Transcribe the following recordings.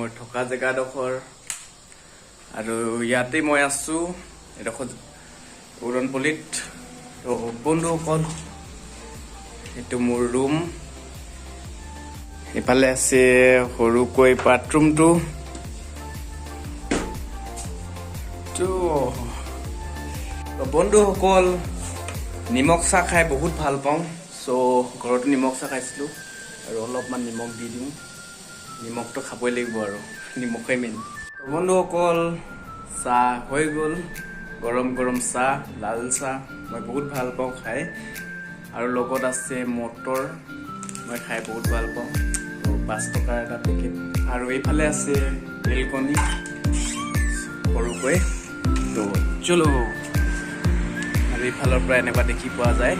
মই থকা জেগাডোখৰ আৰু ইয়াতে মই আছোঁ এডোখৰ উৰণপল্লীত। তো বন্ধুসকল, এইটো মোৰ ৰুম। ইফালে আছে সৰুকৈ বাথৰুমটো। তো বন্ধুসকল, নিমখ চাহ খাই বহুত ভাল পাওঁ। চ' ঘৰতো নিমখ চাহ খাইছিলোঁ আৰু অলপমান নিমখ দি দিওঁ। নিমখটো খাবই লাগিব আৰু নিমখেই মেইন। বন্ধুসকল, চাহ হৈ গ'ল। গৰম গৰম চাহ, লাল চাহ মই বহুত ভাল পাওঁ খাই। আৰু লগত আছে মটৰ, মই খাই বহুত ভাল পাওঁ। তো 5 টকাৰ এটা পেকেট। আৰু এইফালে আছে বেলকনি সৰুকৈ। তো চলো, আৰু এইফালৰ পৰা এনেকুৱা দেখি পোৱা যায়।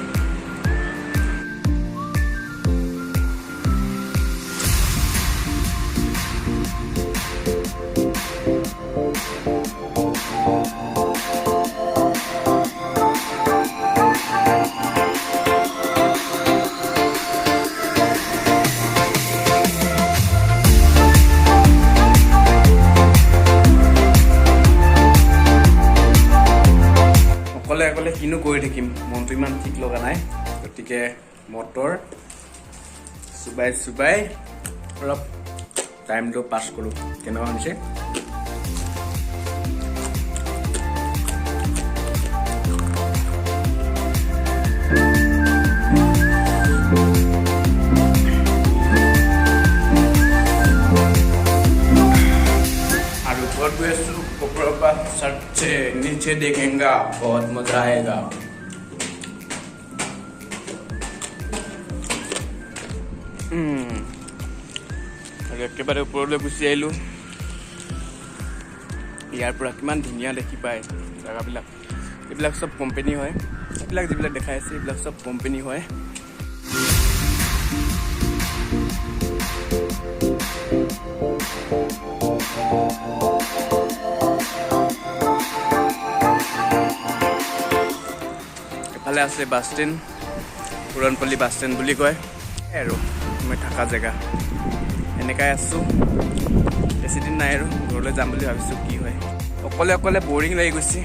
অকলে কিনো কৰি থাকিম, মনটো ইমান ঠিক লগা নাই। গতিকে মটৰ চুবাই অলপ টাইমটো পাছ কৰোঁ। কেনেকুৱা হৈছে? और ऊपर भी ऊपर सर से नीचे देखेंगे, बहुत मजा आएगा। और एकेबारे ऊपरলৈ গুচি আহিলোঁ। ইয়াৰ পৰা কিমান ধুনীয়া দেখি পায় জেগাবিলাক। এইবিলাক চব কোম্পানী হয়। এইবিলাক যিবিলাক দেখাই আছে এইবিলাক চব কোম্পানী হয়। এফালে আছে বাছ ষ্টেণ্ড, উৰণপল্লী বাছ ষ্টেণ্ড বুলি কয়। আৰু মই থকা জেগা এনেকাই আছোঁ। বেছিদিন নাই আৰু ঘৰলৈ যাম বুলি ভাবিছোঁ। কি হয়, অকলে বৰিং লাগি গৈছে।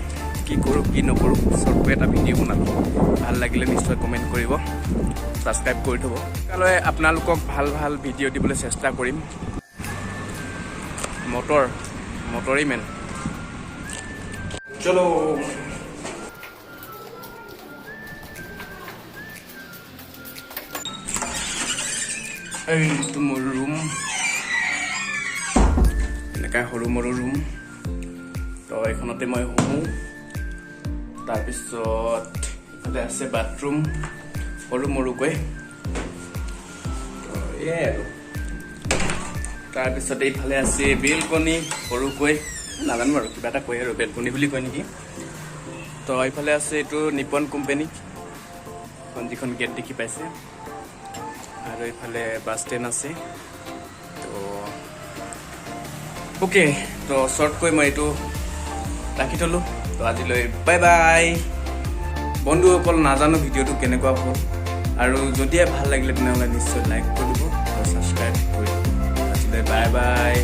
কি কৰোঁ কি নকৰোঁ। শ্বৰ্টকৈ এটা ভিডিঅ' বনালোঁ। ভাল লাগিলে নিশ্চয় কমেণ্ট কৰিব, ছাবস্ক্ৰাইব কৰি থ'ব। কালৈ আপোনালোকক ভাল ভিডিঅ' দিবলৈ চেষ্টা কৰিম। মটৰেই মেইন। চলো। এইটো মোৰ ৰুম, এনেকুৱা সৰু মৰু ৰুম। তো এইখনতে মই শুওঁ। তাৰপিছত ইফালে আছে বাথৰুম সৰু মৰুকৈ। এয়াই আৰু তাৰপিছত এইফালে আছে বেলকনি সৰুকৈ, নাজানো আৰু কিবা এটা কয় আৰু বেলকনি বুলি কয় নেকি। তো এইফালে আছে এইটো নিপন কোম্পানী, যিখন গেট দেখি পাইছে। আৰু এইফালে বাছ ষ্টেণ্ড আছে। তো অ'কে, তো শ্বৰ্টকৈ মই এইটো ৰাখি থ'লোঁ। তো আজিলৈ বাই বাই। বন্ধুসকল, নাজানো ভিডিঅ'টো কেনেকুৱা হ'ল, আৰু যদিহে ভাল লাগিলে তেনেহ'লে নিশ্চয় লাইক কৰি দিব আৰু ছাবস্ক্ৰাইব কৰি দিব। আজিলৈ বাই বাই।